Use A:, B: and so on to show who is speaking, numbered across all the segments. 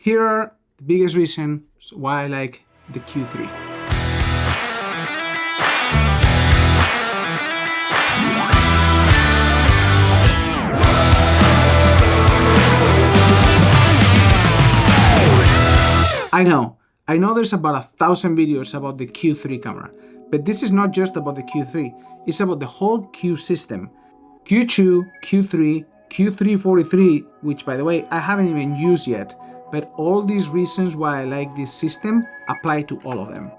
A: Here are the biggest reasons why I like the Q3. I know there's about 1,000 videos about the Q3 camera, but this is not just about the Q3, it's about the whole Q system. Q2, Q3, Q343, which by the way, I haven't even used yet, but all these reasons why I like this system apply to all of them.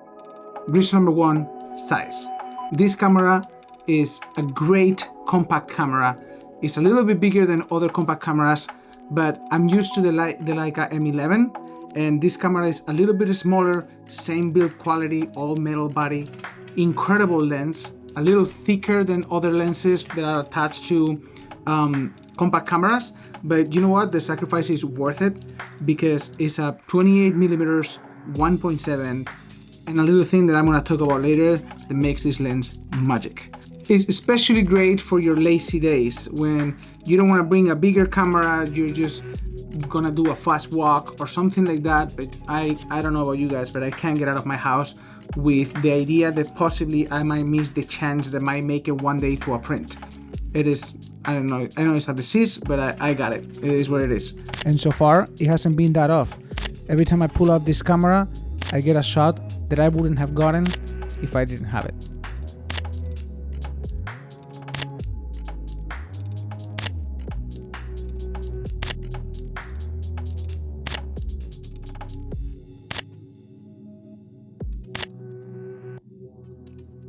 A: Reason number one, size. This camera is a great compact camera. It's a little bit bigger than other compact cameras, but I'm used to the Leica M11, and this camera is a little bit smaller, same build quality, all metal body, incredible lens, a little thicker than other lenses that are attached to compact cameras, but you know what, the sacrifice is worth it because it's a 28mm 1.7 and a little thing that I'm going to talk about later that makes this lens magic. It's especially great for your lazy days when you don't want to bring a bigger camera, you're just gonna do a fast walk or something like that, but I don't know about you guys, but I can't get out of my house with the idea that possibly I might miss the chance that might make it one day to a print. It is, I know it's a disease, but I got it. It is what it is. And so far, it hasn't been that off. Every time I pull out this camera, I get a shot that I wouldn't have gotten if I didn't have it.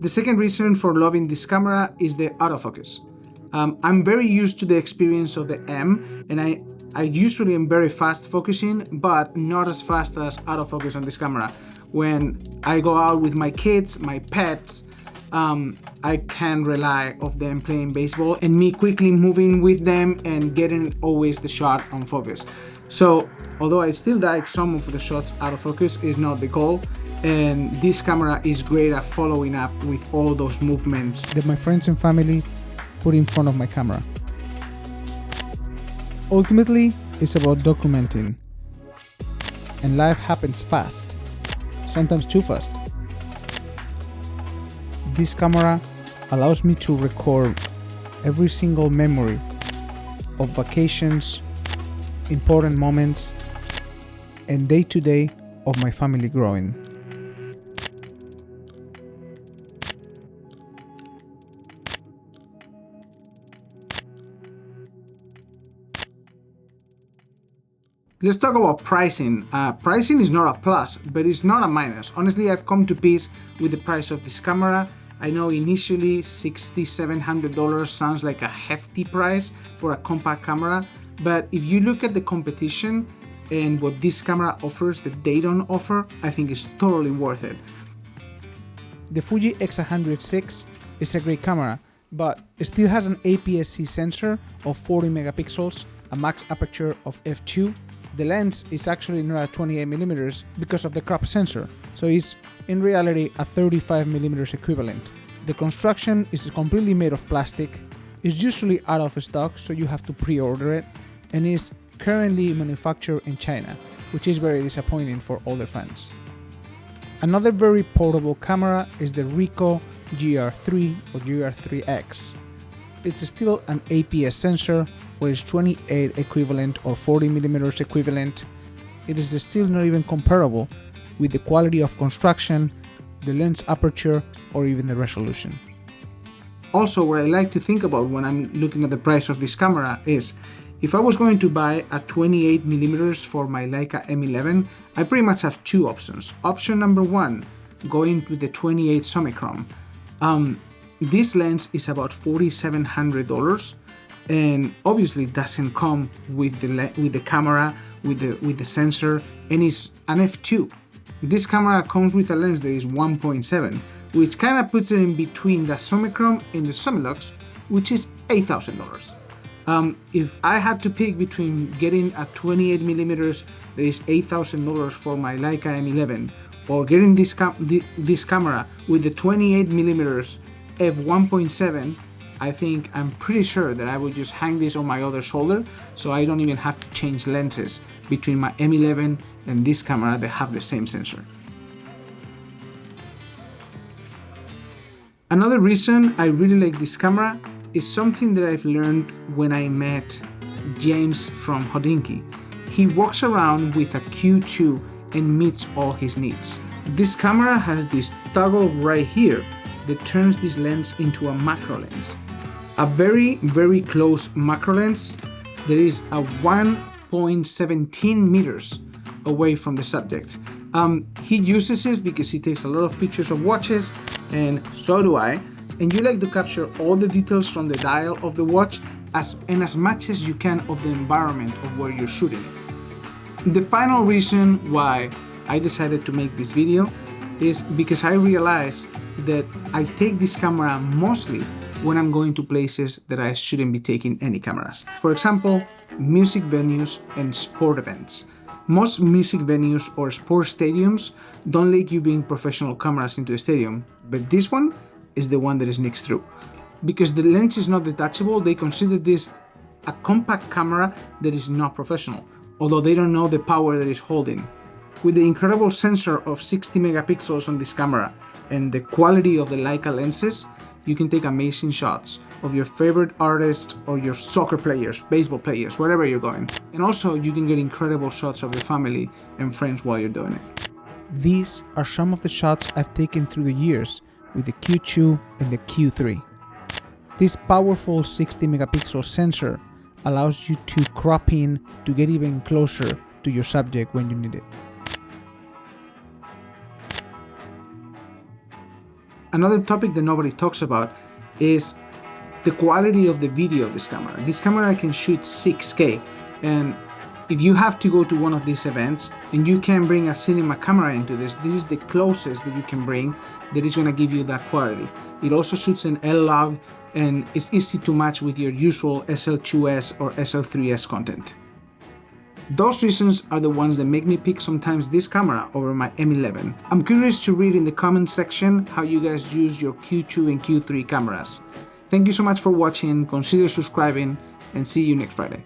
A: The second reason for loving this camera is the autofocus. I'm very used to the experience of the M, and I usually am very fast focusing, but not as fast as autofocus on this camera. When I go out with my kids, my pets, I can rely on them playing baseball and me quickly moving with them and getting always the shot on focus. So although I still like some of the shots out of focus, is not the goal. And this camera is great at following up with all those movements that my friends and family put in front of my camera. Ultimately, it's about documenting. And life happens fast, sometimes too fast. This camera allows me to record every single memory of vacations, important moments, and day-to-day of my family growing. Let's talk about pricing. Pricing is not a plus, but it's not a minus. Honestly, I've come to peace with the price of this camera. I know initially $6,700 sounds like a hefty price for a compact camera, but if you look at the competition and what this camera offers that they don't offer, I think it's totally worth it. The Fuji X100VI is a great camera, but it still has an APS-C sensor of 40 megapixels, a max aperture of f2. The lens is actually not at 28mm because of the crop sensor, so it's in reality a 35mm equivalent. The construction is completely made of plastic, it's usually out of stock, so you have to pre-order it, and is currently manufactured in China, which is very disappointing for older fans. Another very portable camera is the Leica GR3 or GR3X. It's still an APS sensor, where it's 28 equivalent or 40mm equivalent. It is still not even comparable with the quality of construction, the lens aperture, or even the resolution. Also, what I like to think about when I'm looking at the price of this camera is, if I was going to buy a 28mm for my Leica M11, I pretty much have two options. Option number one, going with the 28 Summicron. This lens is about $4,700 and obviously doesn't come with the camera, with the sensor, and it's an f2. This camera comes with a lens that is 1.7, which kind of puts it in between the Summicron and the Summilux, which is $8,000. If I had to pick between getting a 28mm that is $8,000 for my Leica M11 or getting this camera with the 28mm f1.7, I'm pretty sure that I would just hang this on my other shoulder, so I don't even have to change lenses between my M11 and this camera that have the same sensor. Another reason I really like this camera is something that I've learned when I met James from Hodinkee. He walks around with a Q2 and meets all his needs. This camera has this toggle right here that turns this lens into a macro lens. A very, very close macro lens that is a 1.17 meters away from the subject. He uses this because he takes a lot of pictures of watches, and so do I, and you like to capture all the details from the dial of the watch as much as you can of the environment of where you're shooting. The final reason why I decided to make this video is because I realized that I take this camera mostly when I'm going to places that I shouldn't be taking any cameras. For example, music venues and sport events. Most music venues or sports stadiums don't let you bring professional cameras into the stadium, but this one is the one that sneaks through. Because the lens is not detachable, they consider this a compact camera that is not professional, although they don't know the power that it's holding. With the incredible sensor of 60 megapixels on this camera and the quality of the Leica lenses, you can take amazing shots of your favorite artists or your soccer players, baseball players, wherever you're going. And also you can get incredible shots of your family and friends while you're doing it. These are some of the shots I've taken through the years with the Q2 and the Q3. This powerful 60 megapixel sensor allows you to crop in to get even closer to your subject when you need it. Another topic that nobody talks about is the quality of the video of this camera. This camera can shoot 6K, and if you have to go to one of these events and you can bring a cinema camera into this is the closest that you can bring that is going to give you that quality. It also shoots an L-log and it's easy to match with your usual SL2S or SL3S content. Those reasons are the ones that make me pick sometimes this camera over my M11. I'm curious to read in the comment section how you guys use your Q2 and Q3 cameras. Thank you so much for watching, consider subscribing, and see you next Friday.